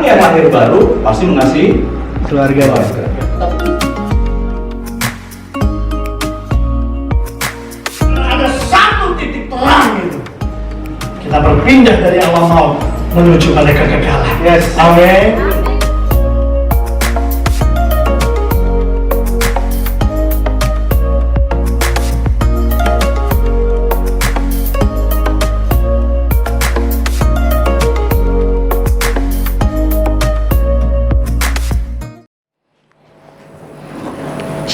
yang lahir baru pasti mengasihi keluarga. Ada satu titik terang itu. Kita berpindah dari alam maut menuju pada kekekalan. Yes. Amin.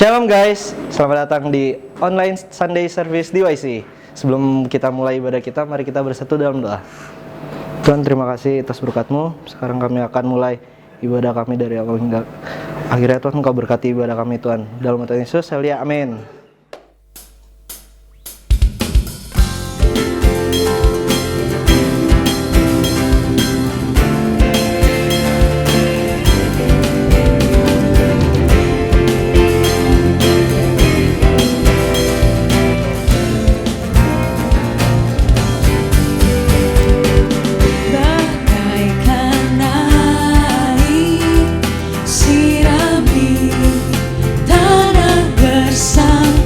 Shalom guys, selamat datang di online Sunday service di YC. Sebelum kita mulai ibadah kita, mari kita bersatu dalam doa. Tuhan, terima kasih atas berkat-Mu. Sekarang kami akan mulai ibadah kami dari awal hingga akhirnya. Tuhan, Engkau berkati ibadah kami Tuhan. Dalam nama Tuhan Yesus, saya lihat, amin. Bagaikan air sirami tanah bersama.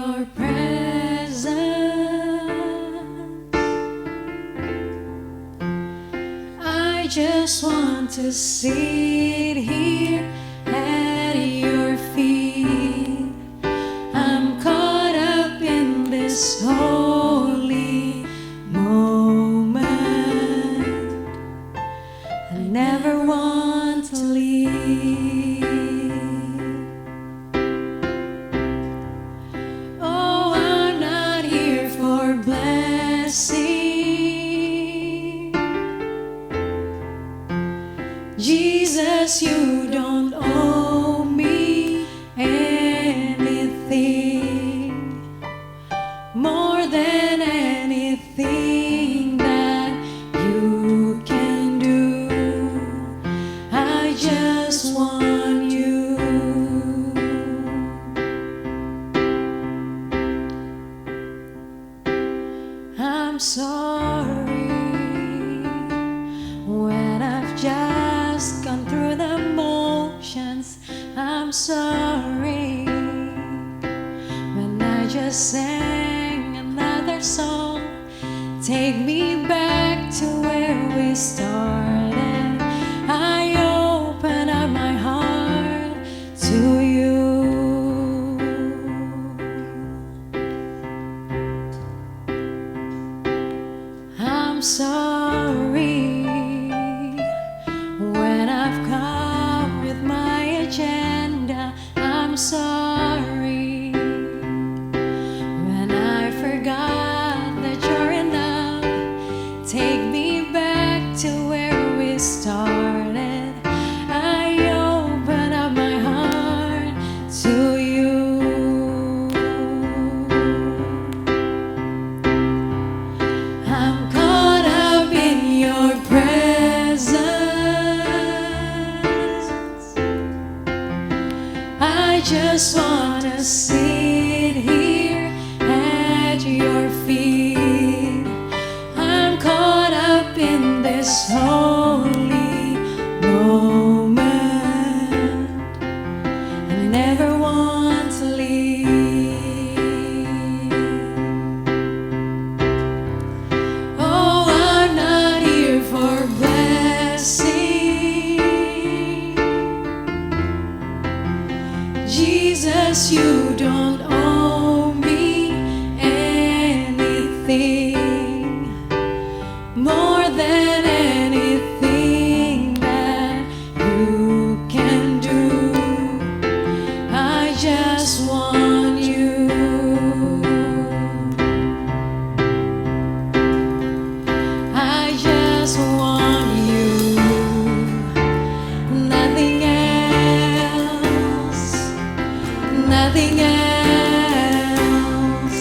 your presence. I just want to sit here at your feet. I'm caught up in this holy moment. I never want to leave. Oh, I'm not here for blessing. Jesus, you don't owe me anything more than anything that you can do. I just want you. I'm sorry when I've just gone through the motions. I'm sorry when I just sang another song. Take me back to where we started. I open up my heart to you. I'm sorry when I've come with my agenda. I'm sorry when I forgot that you're enough. Take me back to where we started. I open up my heart to you. I'm caught up in your presence. I just wanna sit here at your feet. I'm caught up in this holy moment. I never want to leave. Oh, I'm not here for blessing. Jesus, you don't owe me anything more than anything that you can do. I just want you. I just want you. Nothing else. Nothing else.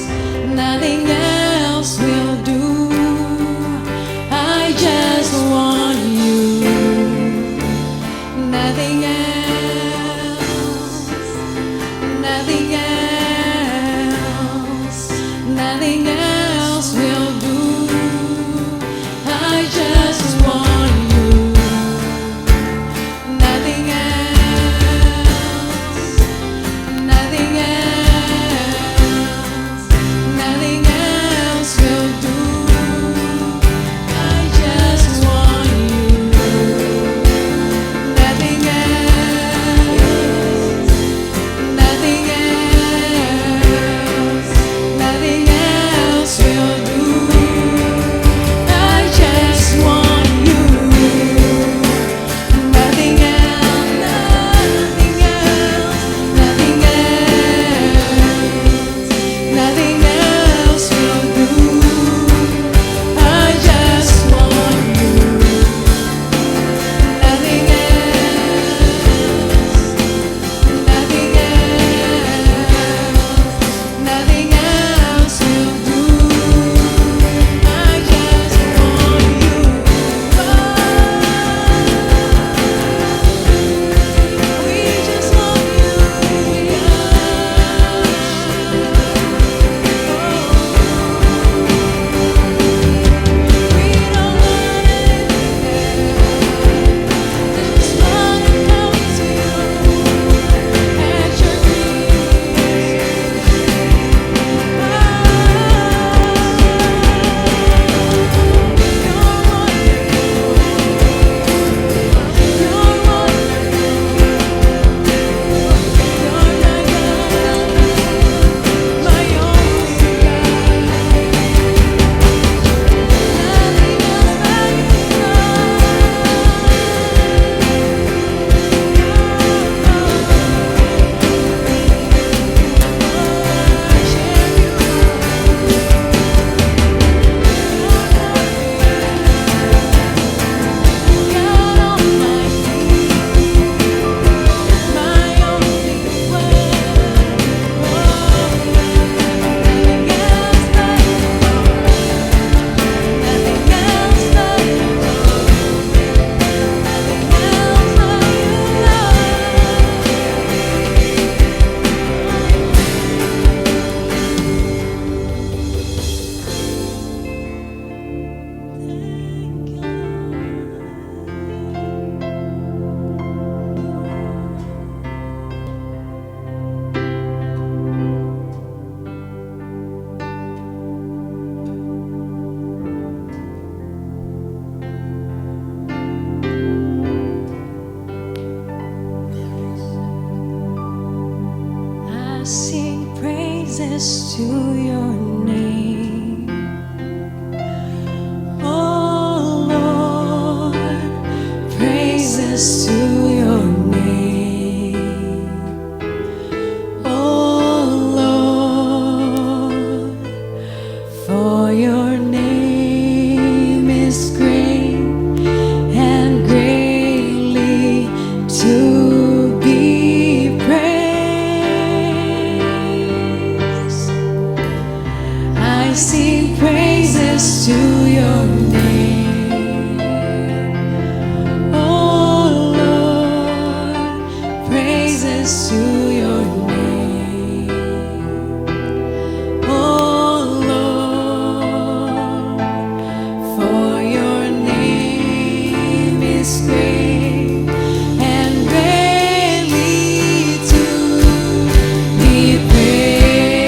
Nothing else will do. I just want you. Nothing else. Nothing else. Nothing else will do. I just want you. Nothing else. Nothing else. Nothing else will do. I just want you. Nothing else. Nothing else. Nothing else your name. Oh Lord, praises to your name. Oh Lord, for your name is great and greatly to be praised. I sing praises to your name. Oh Lord, praises to your name. Oh Lord, for your name is great and greatly to be praised.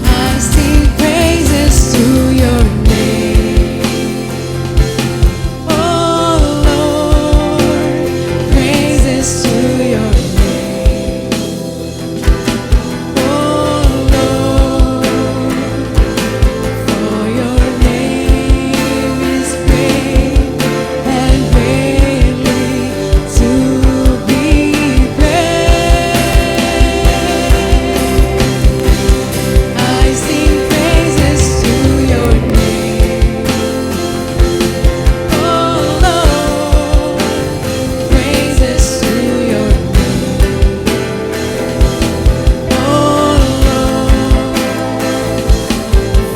I sing praises to your name. Oh Lord, praises to your name. Oh Lord, for your name is great and greatly to be praised. I sing praises to your name. Oh Lord, praises to your name. Oh Lord,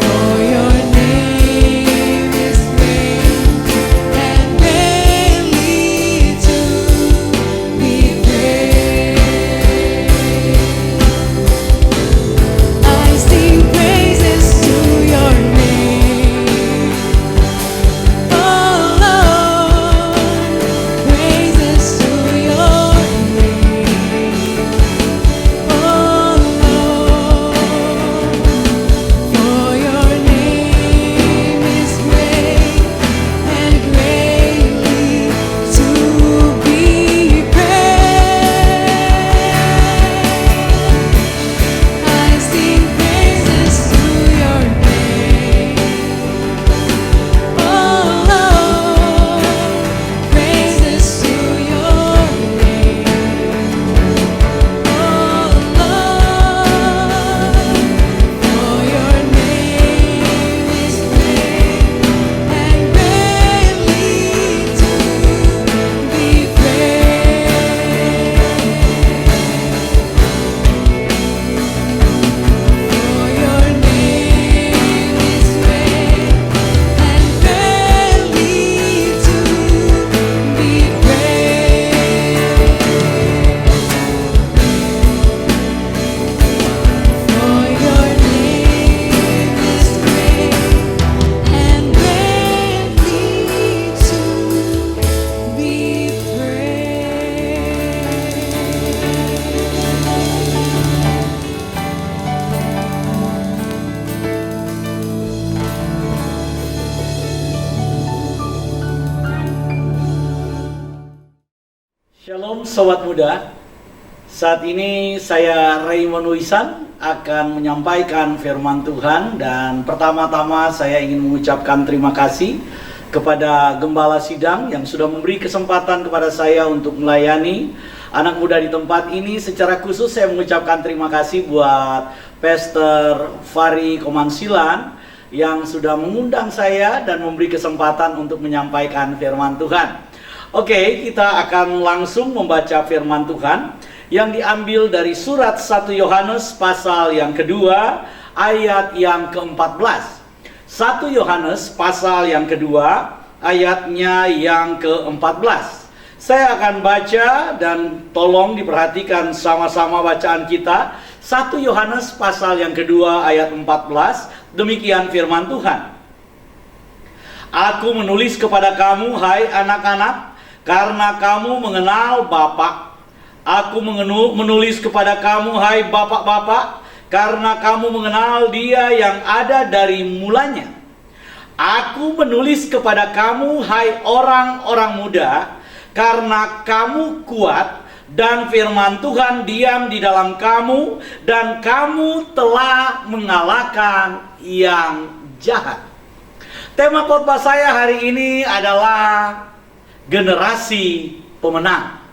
for your name is great and greatly to be praised. I sing praises to your name. Oh Lord, praises to your name. Oh Lord, for your name is great and greatly to be praised. I sing praises to your name. Oh Lord, praises to your name. Oh Lord, for your name is great and greatly to be praised. For your name is great and greatly to be praised. For your name is great and greatly to be Shalom Sobat Muda. Saat ini saya Raymond Wisan akan menyampaikan firman Tuhan, dan pertama-tama saya ingin mengucapkan terima kasih kepada Gembala Sidang yang sudah memberi kesempatan kepada saya untuk melayani anak muda di tempat ini. Secara khusus saya mengucapkan terima kasih buat Pastor Fari Komansilan yang sudah mengundang saya dan memberi kesempatan untuk menyampaikan firman Tuhan. Oke, kita akan langsung membaca firman Tuhan yang diambil dari surat 1 Yohanes pasal yang kedua ayat yang ke-14. 1 Yohanes pasal yang kedua ayatnya yang ke-14. Saya akan baca dan tolong diperhatikan sama-sama bacaan kita. 1 Yohanes pasal yang kedua ayat 14. Demikian firman Tuhan. Aku menulis kepada kamu, hai anak-anak, karena kamu mengenal Bapa. Aku menulis kepada kamu, hai bapak-bapak, karena kamu mengenal Dia yang ada dari mulanya. Aku menulis kepada kamu, hai orang-orang muda, karena kamu kuat dan firman Tuhan diam di dalam kamu, dan kamu telah mengalahkan yang jahat. Tema khotbah saya hari ini adalah generasi pemenang.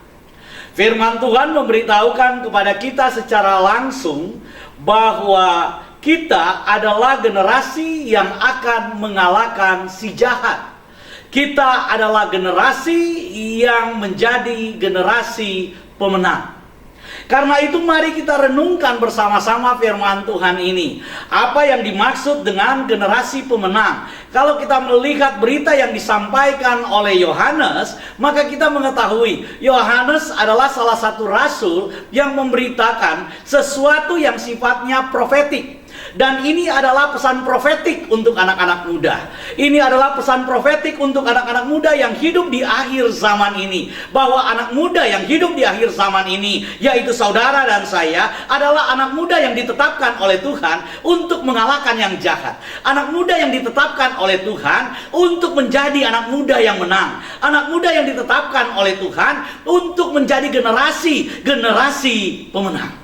Firman Tuhan memberitahukan kepada kita secara langsung bahwa kita adalah generasi yang akan mengalahkan si jahat. Kita adalah generasi yang menjadi generasi pemenang. Karena itu mari kita renungkan bersama-sama firman Tuhan ini. Apa yang dimaksud dengan generasi pemenang? Kalau kita melihat berita yang disampaikan oleh Yohanes, maka kita mengetahui Yohanes adalah salah satu rasul yang memberitakan sesuatu yang sifatnya profetik. Dan ini adalah pesan profetik untuk anak-anak muda. Ini adalah pesan profetik untuk anak-anak muda yang hidup di akhir zaman ini. Bahwa anak muda yang hidup di akhir zaman ini, yaitu saudara dan saya, adalah anak muda yang ditetapkan oleh Tuhan untuk mengalahkan yang jahat. Anak muda yang ditetapkan oleh Tuhan untuk menjadi anak muda yang menang. Anak muda yang ditetapkan oleh Tuhan untuk menjadi generasi pemenang.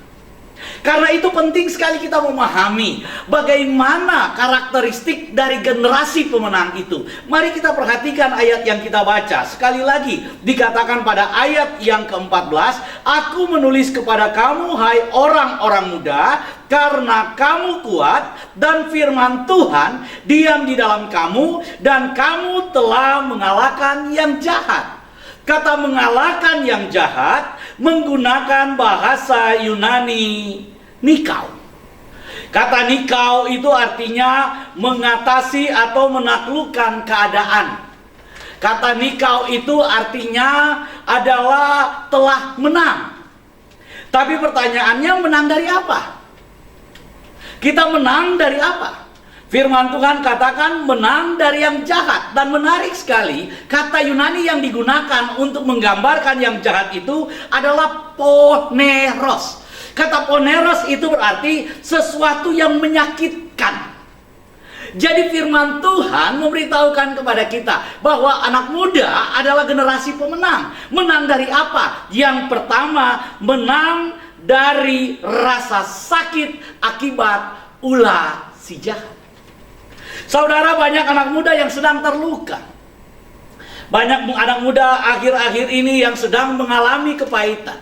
Karena itu penting sekali kita memahami bagaimana karakteristik dari generasi pemenang itu. Mari kita perhatikan ayat yang kita baca. Sekali lagi dikatakan pada ayat yang ke-14, "Aku menulis kepada kamu, hai orang-orang muda, karena kamu kuat dan firman Tuhan diam di dalam kamu, dan kamu telah mengalahkan yang jahat." Kata mengalahkan yang jahat menggunakan bahasa Yunani nikau. Kata nikau itu artinya mengatasi atau menaklukkan keadaan. Kata nikau itu artinya adalah telah menang. Tapi pertanyaannya, menang dari apa? Kita menang dari apa? Firman Tuhan katakan menang dari yang jahat. Dan menarik sekali, kata Yunani yang digunakan untuk menggambarkan yang jahat itu adalah poneros. Kata poneros itu berarti sesuatu yang menyakitkan. Jadi firman Tuhan memberitahukan kepada kita bahwa anak muda adalah generasi pemenang. Menang dari apa? Yang pertama, menang dari rasa sakit akibat ulah si jahat. Saudara, banyak anak muda yang sedang terluka. Banyak anak muda akhir-akhir ini yang sedang mengalami kepahitan.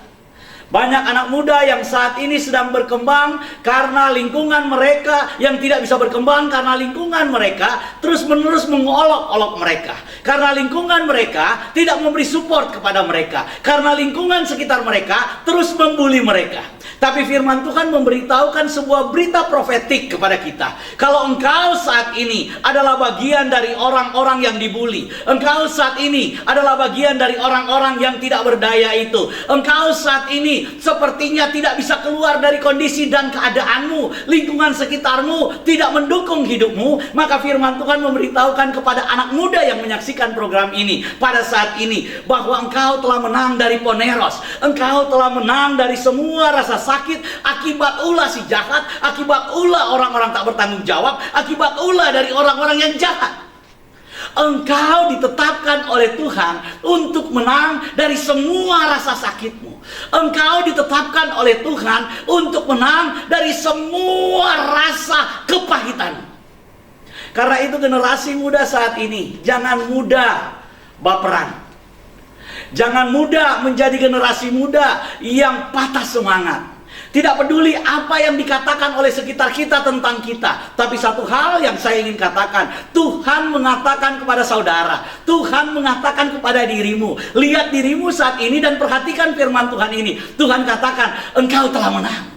Banyak anak muda yang saat ini sedang berkembang karena lingkungan mereka yang tidak bisa berkembang, karena lingkungan mereka terus-menerus mengolok-olok mereka. Karena lingkungan mereka tidak memberi support kepada mereka. Karena lingkungan sekitar mereka terus membuli mereka. Tapi firman Tuhan memberitahukan sebuah berita profetik kepada kita. Kalau engkau saat ini adalah bagian dari orang-orang yang dibuli, engkau saat ini adalah bagian dari orang-orang yang tidak berdaya itu, engkau saat ini sepertinya tidak bisa keluar dari kondisi dan keadaanmu, lingkungan sekitarmu tidak mendukung hidupmu, maka firman Tuhan memberitahukan kepada anak muda yang menyaksikan program ini pada saat ini bahwa engkau telah menang dari poneros, engkau telah menang dari semua rasa sakit akibat ulah si jahat, akibat ulah orang-orang tak bertanggung jawab, akibat ulah dari orang-orang yang jahat. Engkau ditetapkan oleh Tuhan untuk menang dari semua rasa sakitmu. Engkau ditetapkan oleh Tuhan untuk menang dari semua rasa kepahitan. Karena itu generasi muda saat ini, jangan mudah baperan. Jangan mudah menjadi generasi muda yang patah semangat. Tidak peduli apa yang dikatakan oleh sekitar kita tentang kita. Tapi satu hal yang saya ingin katakan, Tuhan mengatakan kepada saudara, Tuhan mengatakan kepada dirimu, lihat dirimu saat ini dan perhatikan firman Tuhan ini. Tuhan katakan, engkau telah menang.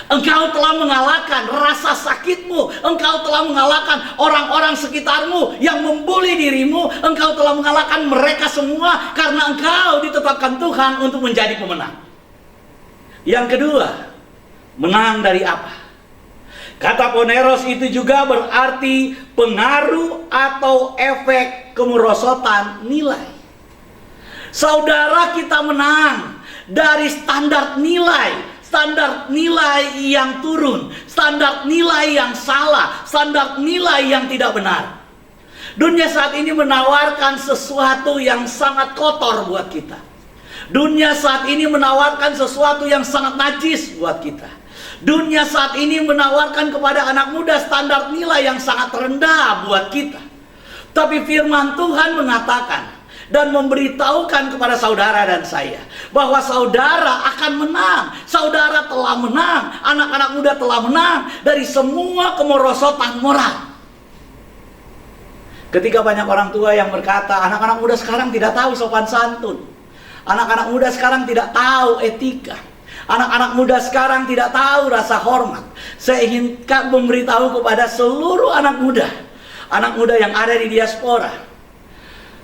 Engkau telah mengalahkan rasa sakitmu. Engkau telah mengalahkan orang-orang sekitarmu yang membuli dirimu. Engkau telah mengalahkan mereka semua karena engkau ditetapkan Tuhan untuk menjadi pemenang. Yang kedua, menang dari apa? Kata poneros itu juga berarti pengaruh atau efek kemerosotan nilai. Saudara, kita menang dari standar nilai yang turun, standar nilai yang salah, standar nilai yang tidak benar. Dunia saat ini menawarkan sesuatu yang sangat kotor buat kita. Dunia saat ini menawarkan sesuatu yang sangat najis buat kita. Dunia saat ini menawarkan kepada anak muda standar nilai yang sangat rendah buat kita. Tapi firman Tuhan mengatakan dan memberitahukan kepada saudara dan saya bahwa saudara akan menang. Saudara telah menang, anak-anak muda telah menang dari semua kemerosotan moral. Ketika banyak orang tua yang berkata, anak-anak muda sekarang tidak tahu sopan santun, anak-anak muda sekarang tidak tahu etika, anak-anak muda sekarang tidak tahu rasa hormat. Saya ingin memberitahu kepada seluruh anak muda yang ada di diaspora,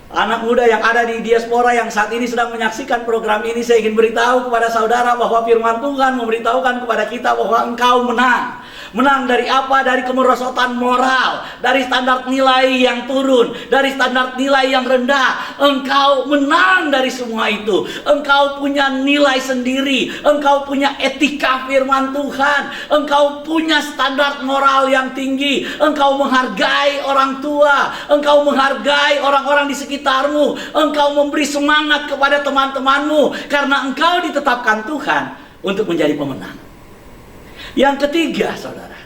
anak muda yang ada di diaspora yang saat ini sedang menyaksikan program ini, saya ingin beritahu kepada saudara bahwa firman Tuhan memberitahukan kepada kita bahwa engkau menang. Menang dari apa? Dari kemerosotan moral, dari standar nilai yang turun, dari standar nilai yang rendah. Engkau menang dari semua itu. Engkau punya nilai sendiri, engkau punya etika firman Tuhan, engkau punya standar moral yang tinggi, engkau menghargai orang tua, engkau menghargai orang-orang di sekitarmu, engkau memberi semangat kepada teman-temanmu karena engkau ditetapkan Tuhan untuk menjadi pemenang. Yang ketiga, saudara,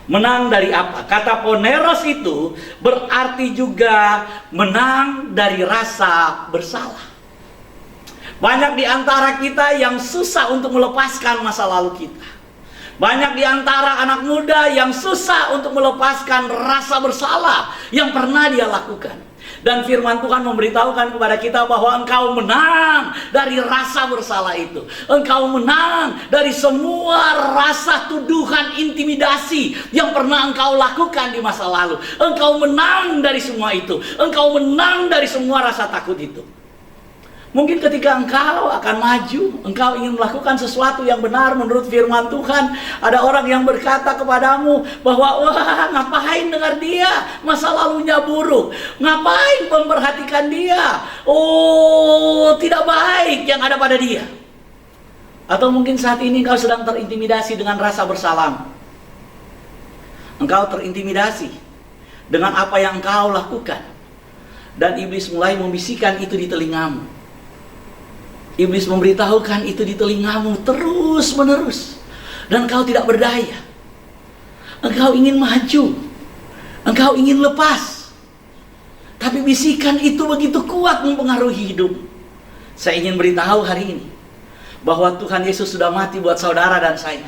menang dari apa? Kata poneros itu berarti juga menang dari rasa bersalah. Banyak di antara kita yang susah untuk melepaskan masa lalu kita. Banyak di antara anak muda yang susah untuk melepaskan rasa bersalah yang pernah dia lakukan. Dan firman Tuhan memberitahukan kepada kita bahwa engkau menang dari rasa bersalah itu. Engkau menang dari semua rasa tuduhan, intimidasi yang pernah engkau lakukan di masa lalu. Engkau menang dari semua itu. Engkau menang dari semua rasa takut itu. Mungkin ketika engkau akan maju, engkau ingin melakukan sesuatu yang benar menurut firman Tuhan, ada orang yang berkata kepadamu bahwa, wah, ngapain dengar dia, masa lalunya buruk, ngapain memperhatikan dia, oh, tidak baik yang ada pada dia. Atau mungkin saat ini engkau sedang terintimidasi dengan rasa bersalah. Engkau terintimidasi dengan apa yang engkau lakukan, dan iblis mulai membisikkan itu di telingamu. Iblis memberitahukan itu di telingamu terus menerus, dan engkau tidak berdaya. Engkau ingin maju, engkau ingin lepas, tapi bisikan itu begitu kuat mempengaruhi hidup. Saya ingin beritahu hari ini bahwa Tuhan Yesus sudah mati buat saudara dan saya.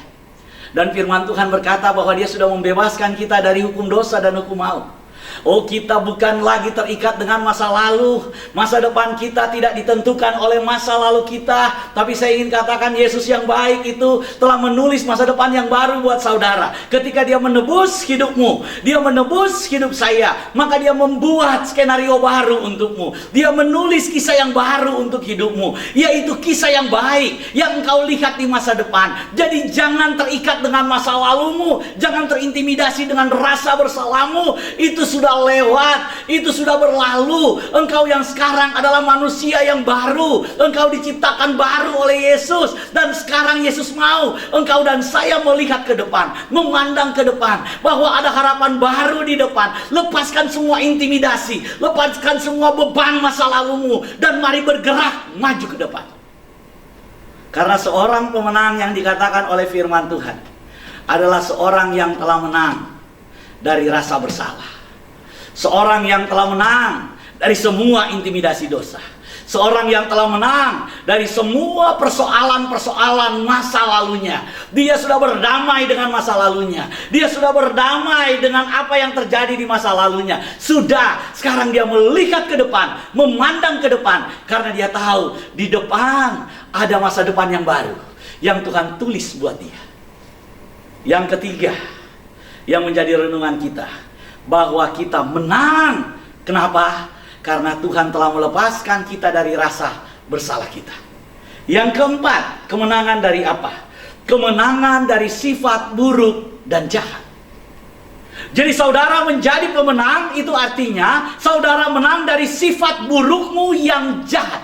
Dan firman Tuhan berkata bahwa dia sudah membebaskan kita dari hukum dosa dan hukum maut. Oh, kita bukan lagi terikat dengan masa lalu. Masa depan kita tidak ditentukan oleh masa lalu kita. Tapi saya ingin katakan, Yesus yang baik itu telah menulis masa depan yang baru buat saudara. Ketika dia menebus hidupmu, dia menebus hidup saya, maka dia membuat skenario baru untukmu. Dia menulis kisah yang baru untuk hidupmu, yaitu kisah yang baik yang engkau lihat di masa depan. Jadi jangan terikat dengan masa lalumu, jangan terintimidasi dengan rasa bersalahmu. Itu sudah lewat, itu sudah berlalu. Engkau yang sekarang adalah manusia yang baru. Engkau diciptakan baru oleh Yesus, dan sekarang Yesus mau engkau dan saya melihat ke depan, memandang ke depan, bahwa ada harapan baru di depan. Lepaskan semua intimidasi, lepaskan semua beban masa lalumu, dan mari bergerak maju ke depan. Karena seorang pemenang yang dikatakan oleh firman Tuhan adalah seorang yang telah menang dari rasa bersalah. Seorang yang telah menang dari semua intimidasi dosa. Seorang yang telah menang dari semua persoalan-persoalan masa lalunya. Dia sudah berdamai dengan masa lalunya. Dia sudah berdamai dengan apa yang terjadi di masa lalunya. Sudah, sekarang dia melihat ke depan, memandang ke depan, karena dia tahu di depan ada masa depan yang baru yang Tuhan tulis buat dia. Yang ketiga, yang menjadi renungan kita, bahwa kita menang. Kenapa? Karena Tuhan telah melepaskan kita dari rasa bersalah kita. Yang keempat, kemenangan dari apa? Kemenangan dari sifat buruk dan jahat. Jadi saudara menjadi pemenang, itu artinya saudara menang dari sifat burukmu yang jahat.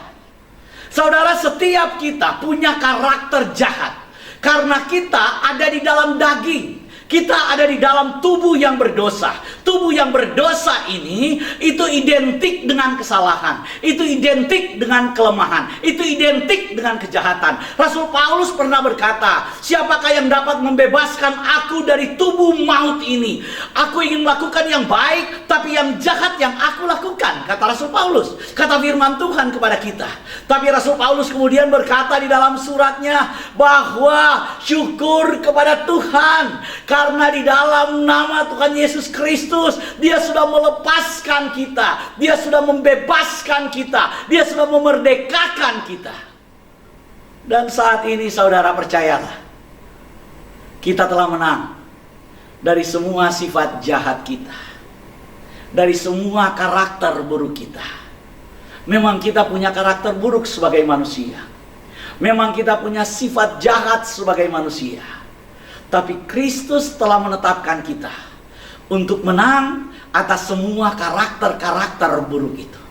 Saudara, setiap kita punya karakter jahat, karena kita ada di dalam daging. Kita ada di dalam tubuh yang berdosa. Tubuh yang berdosa ini itu identik dengan kesalahan, itu identik dengan kelemahan, itu identik dengan kejahatan. Rasul Paulus pernah berkata, siapakah yang dapat membebaskan aku dari tubuh maut ini? Aku ingin melakukan yang baik, tapi yang jahat yang aku lakukan, kata Rasul Paulus. Kata firman Tuhan kepada kita. Tapi Rasul Paulus kemudian berkata di dalam suratnya bahwa syukur kepada Tuhan, karena di dalam nama Tuhan Yesus Kristus, Dia sudah melepaskan kita, Dia sudah membebaskan kita, Dia sudah memerdekakan kita. Dan saat ini saudara percayalah, kita telah menang dari semua sifat jahat kita, dari semua karakter buruk kita. Memang kita punya karakter buruk sebagai manusia, memang kita punya sifat jahat sebagai manusia, tapi Kristus telah menetapkan kita untuk menang atas semua karakter-karakter buruk itu,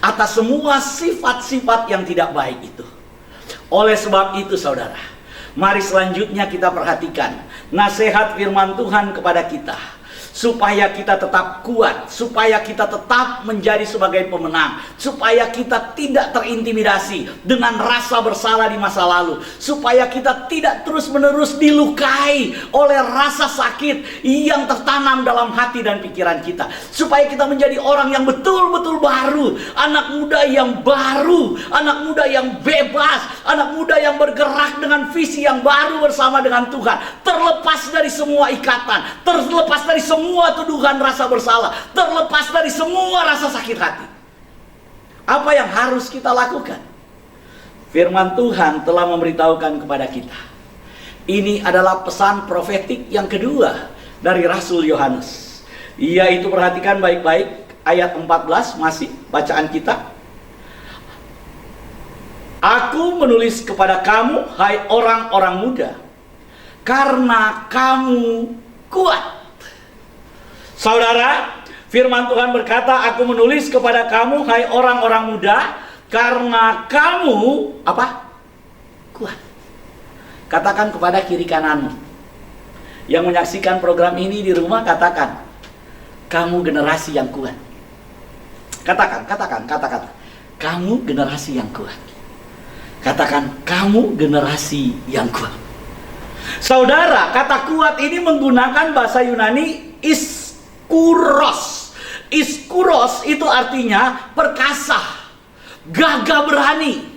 atas semua sifat-sifat yang tidak baik itu. Oleh sebab itu saudara, mari selanjutnya kita perhatikan nasihat firman Tuhan kepada kita, supaya kita tetap kuat, supaya kita tetap menjadi sebagai pemenang, supaya kita tidak terintimidasi dengan rasa bersalah di masa lalu, supaya kita tidak terus-menerus dilukai oleh rasa sakit yang tertanam dalam hati dan pikiran kita, supaya kita menjadi orang yang betul-betul baru, anak muda yang baru, anak muda yang bebas, anak muda yang bergerak dengan visi yang baru bersama dengan Tuhan, terlepas dari semua ikatan, terlepas dari semua tuduhan rasa bersalah, terlepas dari semua rasa sakit hati. Apa yang harus kita lakukan? Firman Tuhan telah memberitahukan kepada kita. Ini adalah pesan profetik yang kedua dari Rasul Yohanes, yaitu perhatikan baik-baik ayat 14 masih bacaan kita. Aku menulis kepada kamu, hai orang-orang muda, karena kamu kuat. Saudara, firman Tuhan berkata, aku menulis kepada kamu, hai orang-orang muda, karena kamu, apa? Kuat. Katakan kepada kiri kananmu yang menyaksikan program ini di rumah, katakan, kamu generasi yang kuat. Katakan. Kamu generasi yang kuat. Katakan, kamu generasi yang kuat. Saudara, kata kuat ini menggunakan bahasa Yunani iskuros. Iskuros itu artinya perkasa, gagah berani.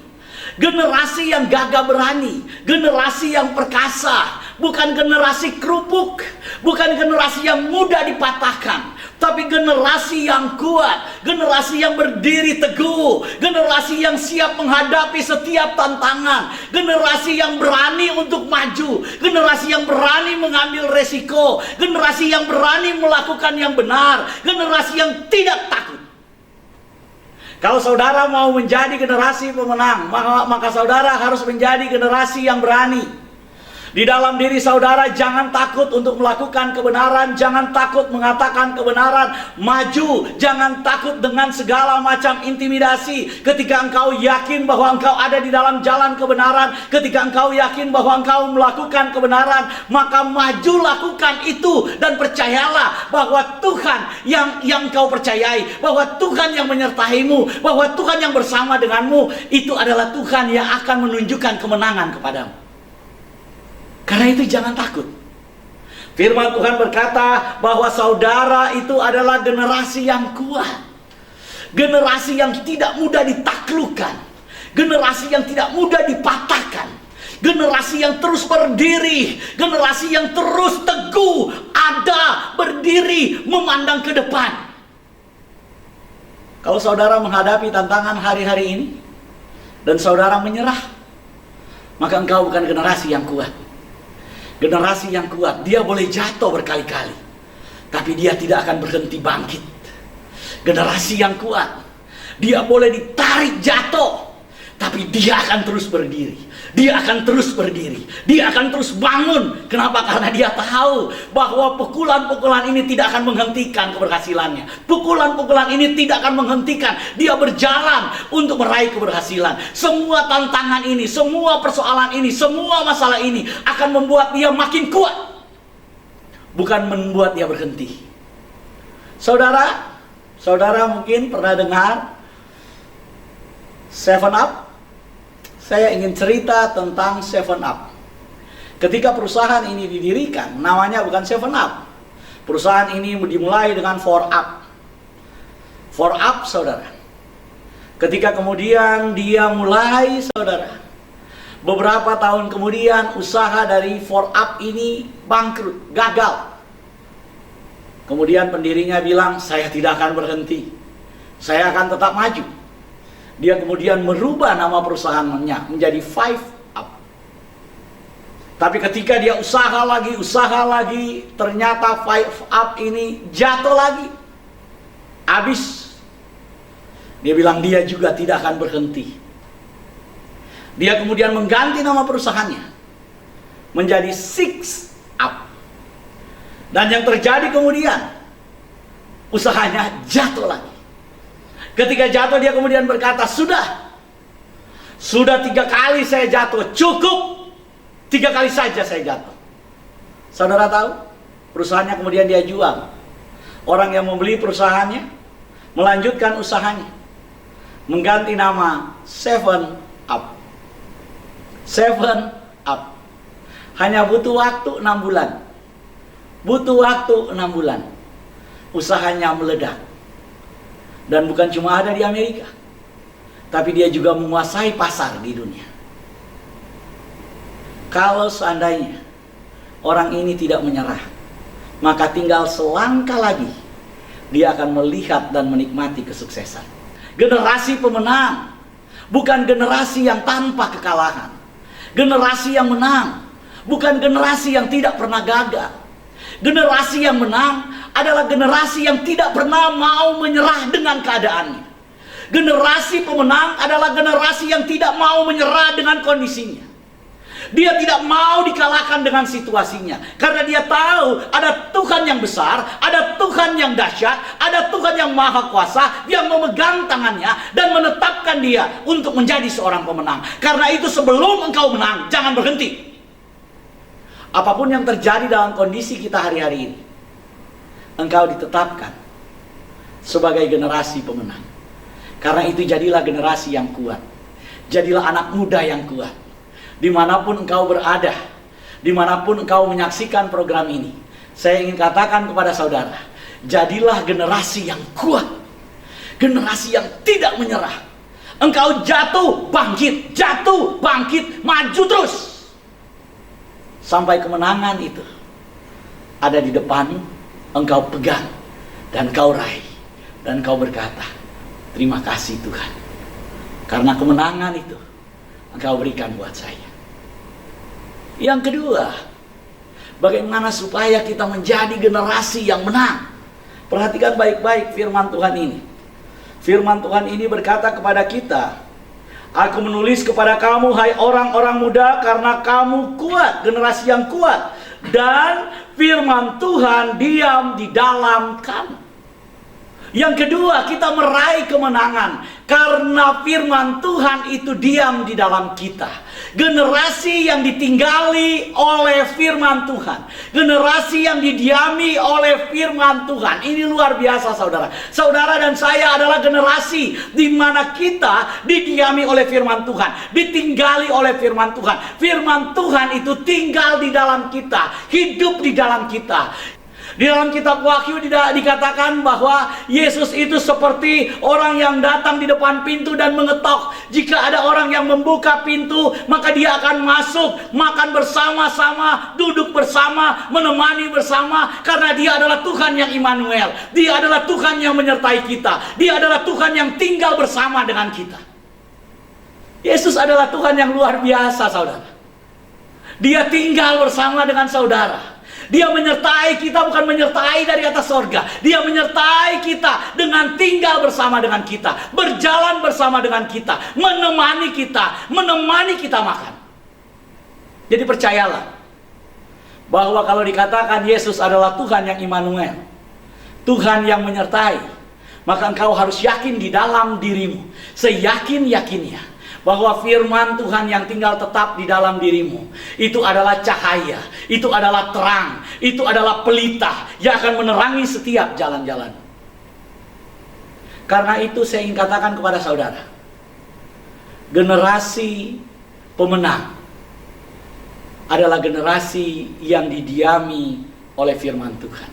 Generasi yang gagah berani, generasi yang perkasa, bukan generasi kerupuk, bukan generasi yang mudah dipatahkan, tapi generasi yang kuat, generasi yang berdiri teguh, generasi yang siap menghadapi setiap tantangan, generasi yang berani untuk maju, generasi yang berani mengambil resiko, generasi yang berani melakukan yang benar, generasi yang tidak takut. Kalau saudara mau menjadi generasi pemenang, maka saudara harus menjadi generasi yang berani. Di dalam diri saudara jangan takut untuk melakukan kebenaran, jangan takut mengatakan kebenaran, maju, jangan takut dengan segala macam intimidasi. Ketika engkau yakin bahwa engkau ada di dalam jalan kebenaran, ketika engkau yakin bahwa engkau melakukan kebenaran, maka maju lakukan itu dan percayalah bahwa Tuhan yang engkau percayai, bahwa Tuhan yang menyertaimu, bahwa Tuhan yang bersama denganmu, itu adalah Tuhan yang akan menunjukkan kemenangan kepadamu. Karena itu jangan takut. Firman Tuhan berkata bahwa saudara itu adalah generasi yang kuat, generasi yang tidak mudah ditaklukkan, generasi yang tidak mudah dipatahkan, generasi yang terus berdiri, generasi yang terus teguh, ada, berdiri, memandang ke depan. Kalau saudara menghadapi tantangan hari-hari ini dan saudara menyerah, maka engkau bukan generasi yang kuat. Generasi yang kuat, dia boleh jatuh berkali-kali, tapi dia tidak akan berhenti bangkit. Generasi yang kuat, dia boleh ditarik jatuh, tapi dia akan terus berdiri. Dia akan terus berdiri, dia akan terus bangun. Kenapa? Karena dia tahu bahwa pukulan-pukulan ini tidak akan menghentikan keberhasilannya. Pukulan-pukulan ini tidak akan menghentikan dia berjalan untuk meraih keberhasilan. Semua tantangan ini, semua persoalan ini, semua masalah ini akan membuat dia makin kuat, bukan membuat dia berhenti. Saudara mungkin pernah dengar 7up. Saya ingin cerita tentang 7up. Ketika perusahaan ini didirikan, namanya bukan 7up. Perusahaan ini dimulai dengan 4up. 4up, saudara. Ketika kemudian dia mulai, saudara, beberapa tahun kemudian usaha dari 4up ini bangkrut, gagal. Kemudian pendirinya bilang, saya tidak akan berhenti, saya akan tetap maju. Dia kemudian merubah nama perusahaannya menjadi 5up. Tapi ketika dia usaha lagi, ternyata 5up ini jatuh lagi, habis. Dia bilang dia juga tidak akan berhenti. Dia kemudian mengganti nama perusahaannya menjadi 6up. Dan yang terjadi kemudian, usahanya jatuh lagi. Ketika jatuh, dia kemudian berkata, sudah 3 kali saya jatuh, cukup 3 kali saja saya jatuh. Saudara tahu, perusahaannya kemudian dia jual. Orang yang membeli perusahaannya melanjutkan usahanya, mengganti nama 7up. 7up. Hanya butuh waktu 6 bulan. Usahanya meledak. Dan bukan cuma ada di Amerika, tapi dia juga menguasai pasar di dunia. Kalau seandainya orang ini tidak menyerah, maka tinggal selangkah lagi dia akan melihat dan menikmati kesuksesan. Generasi pemenang bukan generasi yang tanpa kekalahan. Generasi yang menang bukan generasi yang tidak pernah gagal. Generasi yang menang adalah generasi yang tidak pernah mau menyerah dengan keadaannya. Generasi pemenang adalah generasi yang tidak mau menyerah dengan kondisinya. Dia tidak mau dikalahkan dengan situasinya, karena dia tahu ada Tuhan yang besar, ada Tuhan yang dahsyat, ada Tuhan yang maha kuasa yang memegang tangannya dan menetapkan dia untuk menjadi seorang pemenang. Karena itu sebelum engkau menang, jangan berhenti. Apapun yang terjadi dalam kondisi kita hari-hari ini, engkau ditetapkan sebagai generasi pemenang. Karena itu jadilah generasi yang kuat. Jadilah anak muda yang kuat. Dimanapun engkau berada, dimanapun engkau menyaksikan program ini, saya ingin katakan kepada saudara, jadilah generasi yang kuat. Generasi yang tidak menyerah. Engkau jatuh, bangkit, maju terus. Sampai kemenangan itu ada di depan, engkau pegang dan kau raih, dan kau berkata, terima kasih Tuhan, karena kemenangan itu engkau berikan buat saya. Yang kedua, bagaimana supaya kita menjadi generasi yang menang? Perhatikan baik-baik firman Tuhan ini. Firman Tuhan ini berkata kepada kita, aku menulis kepada kamu, hai orang-orang muda, karena kamu kuat, generasi yang kuat. Dan firman Tuhan diam di dalam kamu. Yang kedua, kita meraih kemenangan karena firman Tuhan itu diam di dalam kita. Generasi yang ditinggali oleh firman Tuhan, generasi yang didiami oleh firman Tuhan. Ini luar biasa, saudara. Saudara dan saya adalah generasi di mana kita didiami oleh firman Tuhan, ditinggali oleh firman Tuhan. Firman Tuhan itu tinggal di dalam kita, hidup di dalam kita. Di dalam kitab Wahyu dikatakan bahwa Yesus itu seperti orang yang datang di depan pintu dan mengetok. Jika ada orang yang membuka pintu, maka dia akan masuk, makan bersama-sama, duduk bersama, menemani bersama. Karena dia adalah Tuhan yang Immanuel. Dia adalah Tuhan yang menyertai kita. Dia adalah Tuhan yang tinggal bersama dengan kita. Yesus adalah Tuhan yang luar biasa, saudara. Dia tinggal bersama dengan saudara. Dia menyertai kita, bukan menyertai dari atas sorga. Dia menyertai kita dengan tinggal bersama dengan kita, berjalan bersama dengan kita, menemani kita makan. Jadi percayalah bahwa kalau dikatakan Yesus adalah Tuhan yang Immanuel, Tuhan yang menyertai, maka engkau harus yakin di dalam dirimu, seyakin-yakinnya, bahwa firman Tuhan yang tinggal tetap di dalam dirimu itu adalah cahaya, itu adalah terang, itu adalah pelita yang akan menerangi setiap jalan-jalan. Karena itu saya ingin katakan kepada saudara, generasi pemenang adalah generasi yang didiami oleh firman Tuhan.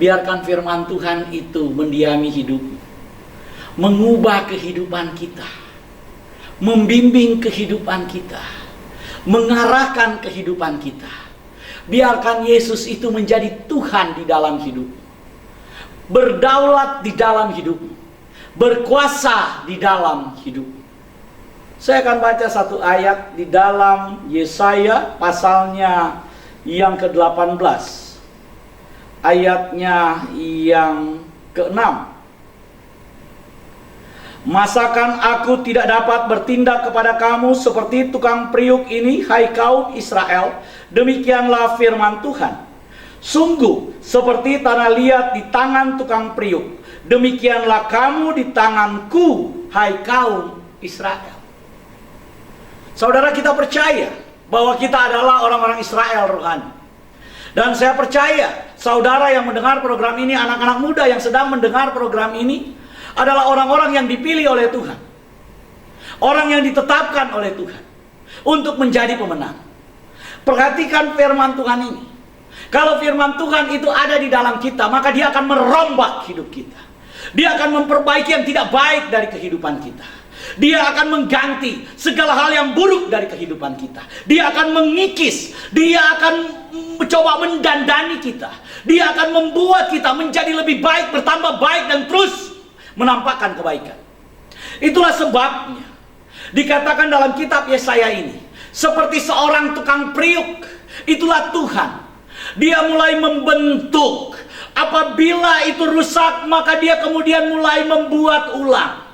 Biarkan firman Tuhan itu mendiami hidupmu, mengubah kehidupan kita, membimbing kehidupan kita, mengarahkan kehidupan kita. Biarkan Yesus itu menjadi Tuhan di dalam hidupmu, berdaulat di dalam hidupmu, berkuasa di dalam hidupmu. Saya akan baca satu ayat di dalam Yesaya pasalnya yang ke-18, ayatnya yang ke-6. Masakan aku tidak dapat bertindak kepada kamu seperti tukang periuk ini, hai kaum Israel? Demikianlah firman Tuhan. Sungguh seperti tanah liat di tangan tukang periuk, demikianlah kamu di tanganku, hai kaum Israel. Saudara, kita percaya bahwa kita adalah orang-orang Israel rohani. Dan saya percaya saudara yang mendengar program ini, anak-anak muda yang sedang mendengar program ini, adalah orang-orang yang dipilih oleh Tuhan, orang yang ditetapkan oleh Tuhan untuk menjadi pemenang. Perhatikan firman Tuhan ini. Kalau firman Tuhan itu ada di dalam kita, maka dia akan merombak hidup kita. Dia akan memperbaiki yang tidak baik dari kehidupan kita. Dia akan mengganti segala hal yang buruk dari kehidupan kita. Dia akan mengikis, dia akan mencoba mendandani kita. Dia akan membuat kita menjadi lebih baik, bertambah baik, dan terus menampakkan kebaikan. Itulah sebabnya dikatakan dalam kitab Yesaya ini, seperti seorang tukang periuk, itulah Tuhan. Dia mulai membentuk. Apabila itu rusak, maka dia kemudian mulai membuat ulang.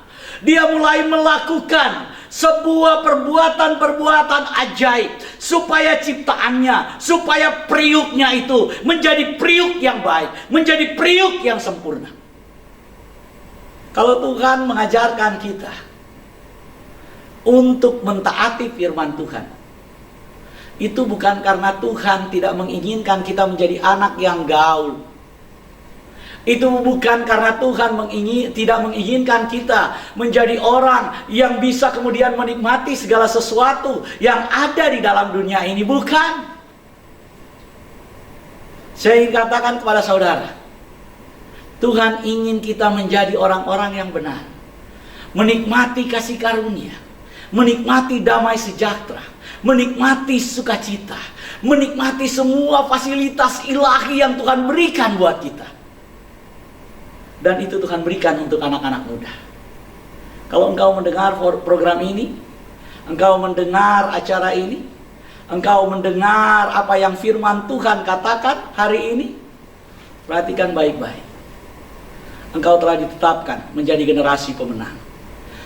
Dia mulai melakukan sebuah perbuatan-perbuatan ajaib supaya ciptaannya, supaya periuknya itu menjadi periuk yang baik, menjadi periuk yang sempurna. Kalau Tuhan mengajarkan kita untuk mentaati firman Tuhan, itu bukan karena Tuhan tidak menginginkan kita menjadi anak yang gaul. Itu bukan karena Tuhan tidak menginginkan kita menjadi orang yang bisa kemudian menikmati segala sesuatu yang ada di dalam dunia ini. Bukan. Saya ingin katakan kepada saudara, Tuhan ingin kita menjadi orang-orang yang benar, menikmati kasih karunia, menikmati damai sejahtera, menikmati sukacita, menikmati semua fasilitas ilahi yang Tuhan berikan buat kita. Dan itu Tuhan berikan untuk anak-anak muda. Kalau engkau mendengar program ini, engkau mendengar acara ini, engkau mendengar apa yang firman Tuhan katakan hari ini, perhatikan baik-baik. Engkau telah ditetapkan menjadi generasi pemenang.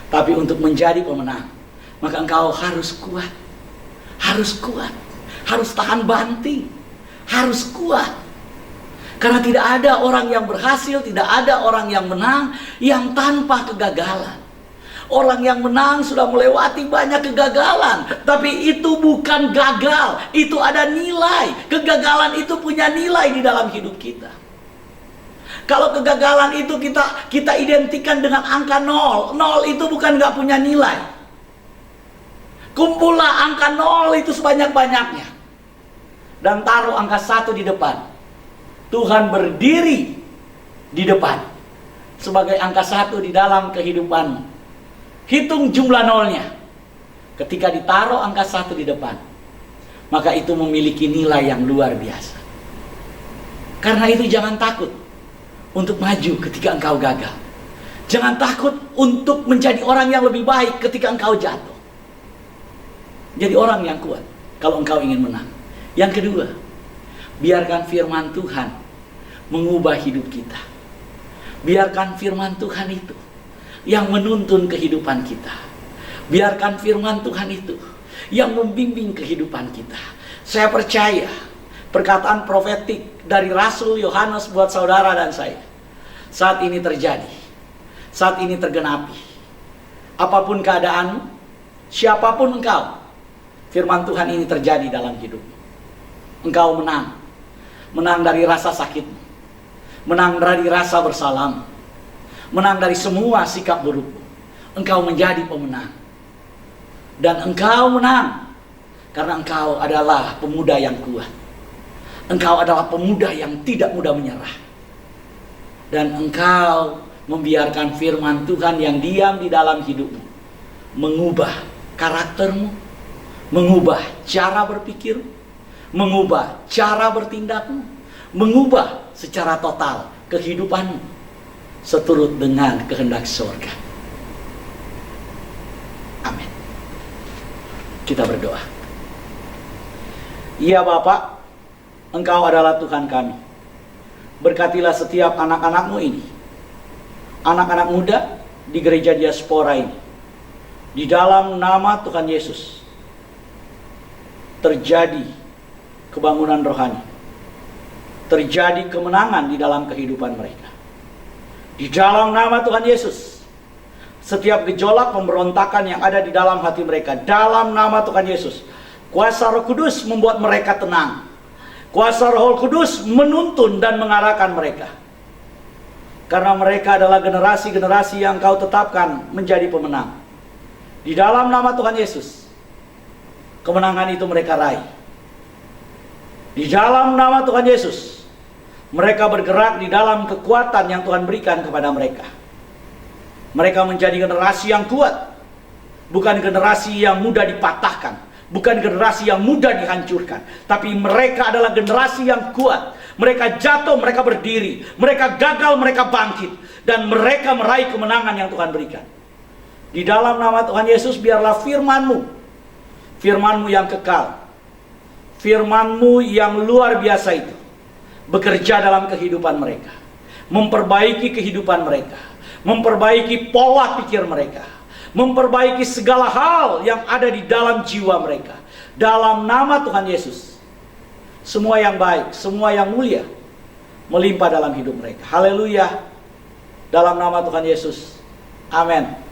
Tapi untuk menjadi pemenang, maka engkau harus kuat. Harus kuat. Harus tahan banting. Harus kuat. Karena tidak ada orang yang berhasil, tidak ada orang yang menang yang tanpa kegagalan. Orang yang menang sudah melewati banyak kegagalan, tapi itu bukan gagal, itu ada nilai. Kegagalan itu punya nilai di dalam hidup kita. Kalau kegagalan itu kita identikan dengan angka 0, 0 itu bukan nggak punya nilai. Kumpullah angka 0 itu sebanyak-banyaknya dan taruh angka 1 di depan. Tuhan berdiri di depan sebagai angka 1 di dalam kehidupan. Hitung jumlah nolnya. Ketika ditaruh angka 1 di depan, maka itu memiliki nilai yang luar biasa. Karena itu jangan takut untuk maju ketika engkau gagal. Jangan takut untuk menjadi orang yang lebih baik ketika engkau jatuh. Jadi orang yang kuat kalau engkau ingin menang. Yang kedua, biarkan firman Tuhan mengubah hidup kita. Biarkan firman Tuhan itu yang menuntun kehidupan kita. Biarkan firman Tuhan itu yang membimbing kehidupan kita. Saya percaya perkataan profetik dari Rasul Yohanes buat saudara dan saya saat ini terjadi, saat ini tergenapi. Apapun keadaan, siapapun engkau, firman Tuhan ini terjadi dalam hidupmu. Engkau menang. Menang dari rasa sakit, menang dari rasa bersalah, menang dari semua sikap burukmu. Engkau menjadi pemenang. Dan engkau menang karena engkau adalah pemuda yang kuat. Engkau adalah pemuda yang tidak mudah menyerah. Dan engkau membiarkan firman Tuhan yang diam di dalam hidupmu mengubah karaktermu, mengubah cara berpikir, mengubah cara bertindakmu, mengubah secara total kehidupanmu seturut dengan kehendak surga. Amin. Kita berdoa. Ya Bapa, Engkau adalah Tuhan kami. Berkatilah setiap anak-anak-Mu ini, anak-anak muda di gereja diaspora ini. Di dalam nama Tuhan Yesus terjadi kebangunan rohani, terjadi kemenangan di dalam kehidupan mereka. Di dalam nama Tuhan Yesus, setiap gejolak pemberontakan yang ada di dalam hati mereka, dalam nama Tuhan Yesus, kuasa Roh Kudus membuat mereka tenang. Kuasa Roh Kudus menuntun dan mengarahkan mereka. Karena mereka adalah generasi-generasi yang Kau tetapkan menjadi pemenang. Di dalam nama Tuhan Yesus, kemenangan itu mereka raih. Di dalam nama Tuhan Yesus, mereka bergerak di dalam kekuatan yang Tuhan berikan kepada mereka. Mereka menjadi generasi yang kuat, bukan generasi yang mudah dipatahkan, bukan generasi yang mudah dihancurkan, tapi mereka adalah generasi yang kuat. Mereka jatuh, mereka berdiri, mereka gagal, mereka bangkit, dan mereka meraih kemenangan yang Tuhan berikan. Di dalam nama Tuhan Yesus, biarlah firman-Mu, firman-Mu yang kekal, firman-Mu yang luar biasa itu bekerja dalam kehidupan mereka, memperbaiki kehidupan mereka, memperbaiki pola pikir mereka, memperbaiki segala hal yang ada di dalam jiwa mereka. Dalam nama Tuhan Yesus, semua yang baik, semua yang mulia melimpah dalam hidup mereka. Haleluya. Dalam nama Tuhan Yesus. Amin.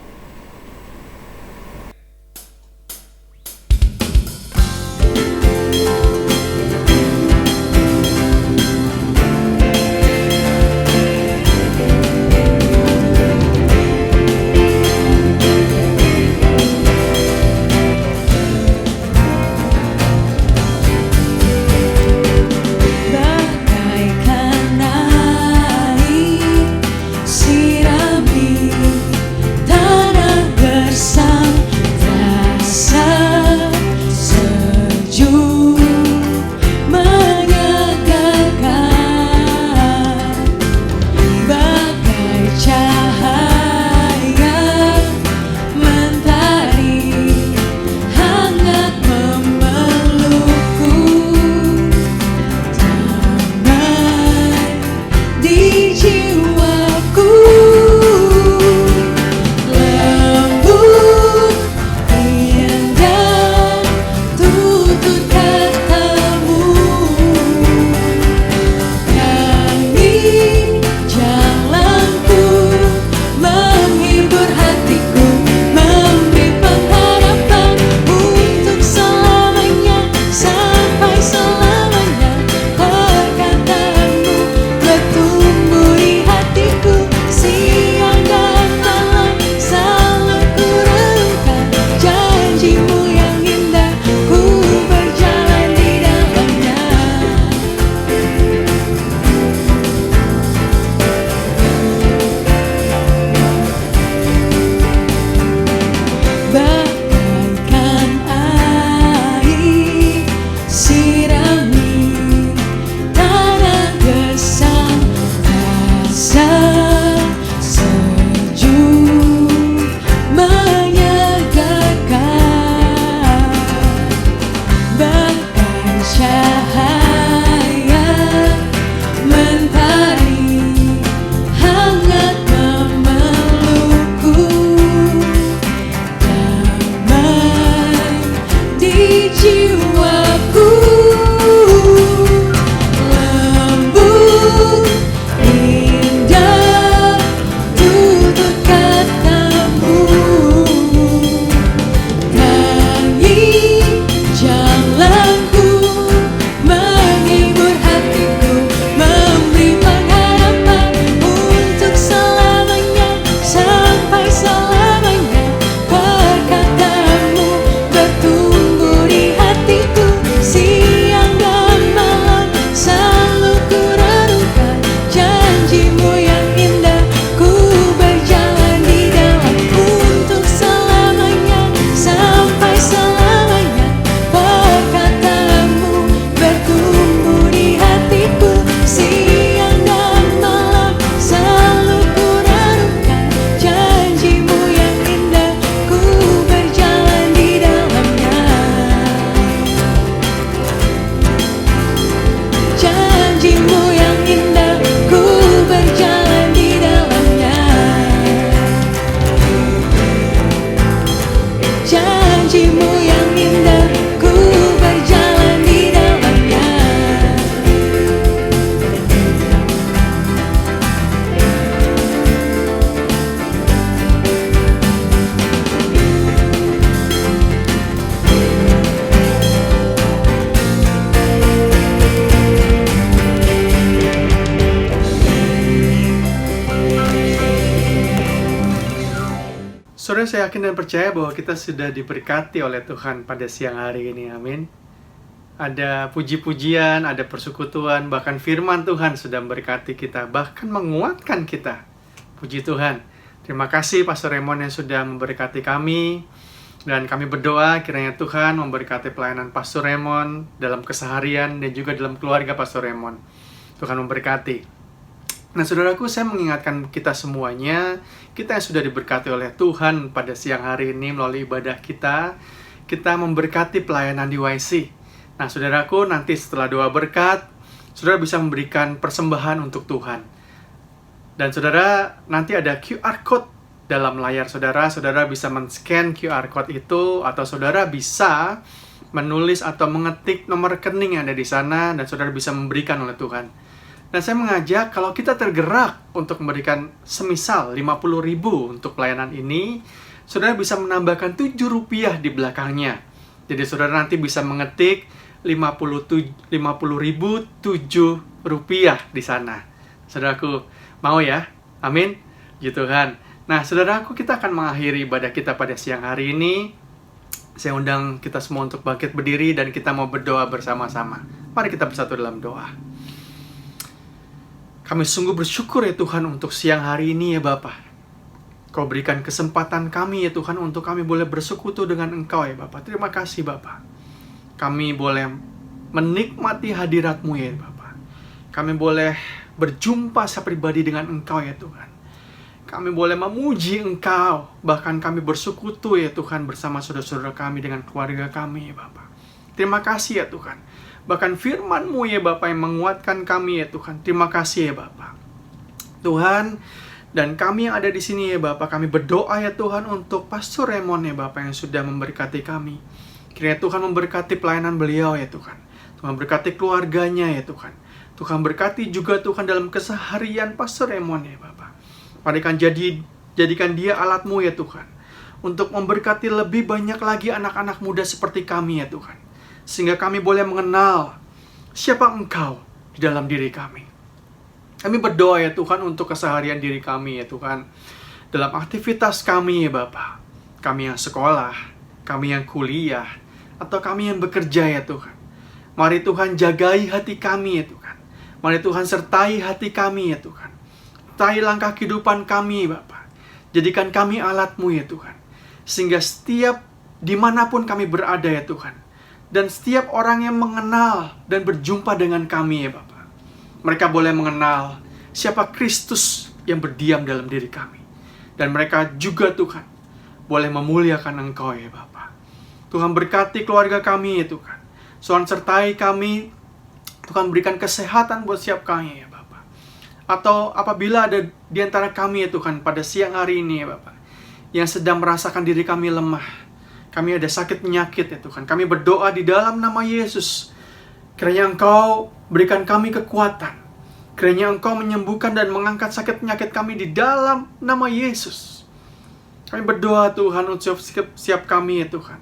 Bagaikan air sirami Saudara, saya yakin dan percaya bahwa kita sudah diberkati oleh Tuhan pada siang hari ini, amin. Ada puji-pujian, ada persekutuan, bahkan firman Tuhan sudah memberkati kita, bahkan menguatkan kita. Puji Tuhan. Terima kasih Pastor Raymond yang sudah memberkati kami. Dan kami berdoa kiranya Tuhan memberkati pelayanan Pastor Raymond dalam keseharian dan juga dalam keluarga Pastor Raymond. Tuhan memberkati. Nah, saudaraku, saya mengingatkan kita semuanya, kita yang sudah diberkati oleh Tuhan pada siang hari ini melalui ibadah kita memberkati pelayanan di YC. Nah, saudaraku, nanti setelah doa berkat, saudara bisa memberikan persembahan untuk Tuhan. Dan saudara, nanti ada QR code dalam layar saudara. Saudara bisa men-scan QR code itu, atau saudara bisa menulis atau mengetik nomor rekening yang ada di sana, dan saudara bisa memberikan oleh Tuhan. Nah, saya mengajak kalau kita tergerak untuk memberikan semisal 50.000 untuk pelayanan ini, saudara bisa menambahkan Rp7 di belakangnya. Jadi saudara nanti bisa mengetik 50.000 Rp7 di sana. Saudaraku, mau ya? Amin. Puji Tuhan. Nah, saudaraku, kita akan mengakhiri ibadah kita pada siang hari ini. Saya undang kita semua untuk bangkit berdiri dan kita mau berdoa bersama-sama. Mari kita bersatu dalam doa. Kami sungguh bersyukur ya Tuhan untuk siang hari ini ya Bapa. Kau berikan kesempatan kami ya Tuhan untuk kami boleh bersekutu dengan Engkau ya Bapa. Terima kasih Bapa. Kami boleh menikmati hadirat-Mu ya Bapa. Kami boleh berjumpa sepribadi dengan Engkau ya Tuhan. Kami boleh memuji Engkau. Bahkan kami bersekutu ya Tuhan bersama saudara-saudara kami dengan keluarga kami ya Bapa. Terima kasih ya Tuhan. Bahkan firman-Mu ya Bapa yang menguatkan kami ya Tuhan. Terima kasih ya Bapa. Tuhan, dan kami yang ada di sini ya Bapa, kami berdoa ya Tuhan untuk Pastor Raymond ya Bapa yang sudah memberkati kami. Kiranya Tuhan memberkati pelayanan beliau ya Tuhan. Tuhan berkati keluarganya ya Tuhan. Tuhan berkati juga Tuhan dalam keseharian Pastor Raymond ya Bapa. Jadikan dia alat-Mu ya Tuhan. Untuk memberkati lebih banyak lagi anak-anak muda seperti kami ya Tuhan. Sehingga kami boleh mengenal siapa Engkau di dalam diri kami. Kami berdoa ya Tuhan untuk keseharian diri kami ya Tuhan. Dalam aktivitas kami ya Bapa. Kami yang sekolah, kami yang kuliah, atau kami yang bekerja ya Tuhan. Mari Tuhan jagai hati kami ya Tuhan. Mari Tuhan sertai hati kami ya Tuhan. Sertai langkah kehidupan kami Bapa. Jadikan kami alat-Mu ya Tuhan. Sehingga setiap dimanapun kami berada ya Tuhan. Dan setiap orang yang mengenal dan berjumpa dengan kami ya Bapa, mereka boleh mengenal siapa Kristus yang berdiam dalam diri kami. Dan mereka juga Tuhan boleh memuliakan Engkau ya Bapa. Tuhan berkati keluarga kami ya Tuhan. Tuhan sertai kami. Tuhan berikan kesehatan buat setiap kami ya Bapa. Atau apabila ada di antara kami ya Tuhan pada siang hari ini ya Bapa, yang sedang merasakan diri kami lemah, kami ada sakit penyakit ya Tuhan. Kami berdoa di dalam nama Yesus. Kiranya Engkau berikan kami kekuatan. Kiranya Engkau menyembuhkan dan mengangkat sakit penyakit kami di dalam nama Yesus. Kami berdoa Tuhan untuk siap kami ya Tuhan.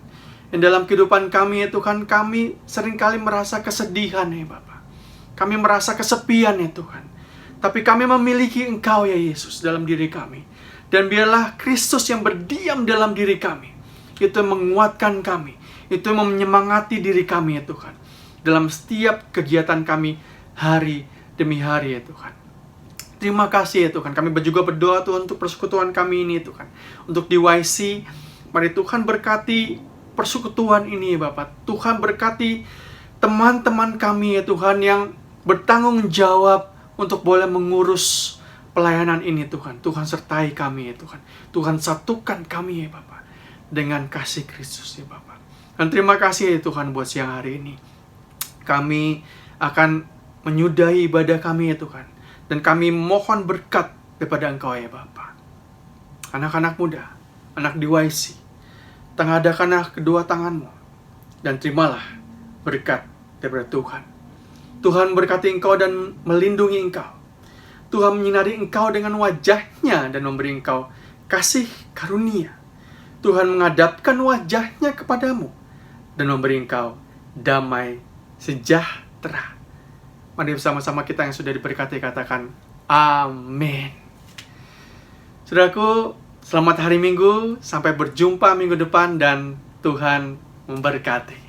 Dan dalam kehidupan kami ya Tuhan, kami seringkali merasa kesedihan ya Bapa. Kami merasa kesepian ya Tuhan. Tapi kami memiliki Engkau ya Yesus dalam diri kami. Dan biarlah Kristus yang berdiam dalam diri kami. Itu yang menguatkan kami. Itu yang menyemangati diri kami ya Tuhan. Dalam setiap kegiatan kami hari demi hari ya Tuhan. Terima kasih ya Tuhan. Kami juga berdoa Tuhan untuk persekutuan kami ini ya Tuhan. Untuk di YC, mari Tuhan berkati persekutuan ini ya Bapak. Tuhan berkati teman-teman kami ya Tuhan yang bertanggung jawab untuk boleh mengurus pelayanan ini Tuhan. Tuhan sertai kami ya Tuhan. Tuhan satukan kami ya Bapak dengan kasih Kristus ya Bapak. Dan terima kasih ya Tuhan buat siang hari ini. Kami akan menyudahi ibadah kami ya Tuhan. Dan kami mohon berkat daripada Engkau ya Bapak. Anak-anak muda, anak di YC, tengadakanlah kedua tangan-Mu. Dan terimalah berkat daripada Tuhan. Tuhan berkati Engkau dan melindungi Engkau. Tuhan menyinari Engkau dengan wajah-Nya dan memberi Engkau kasih karunia. Tuhan menghadapkan wajah-Nya kepadamu dan memberi Engkau damai sejahtera. Mari bersama-sama kita yang sudah diberkati katakan amin. Saudaraku, Selamat hari Minggu, sampai berjumpa minggu depan dan Tuhan memberkati.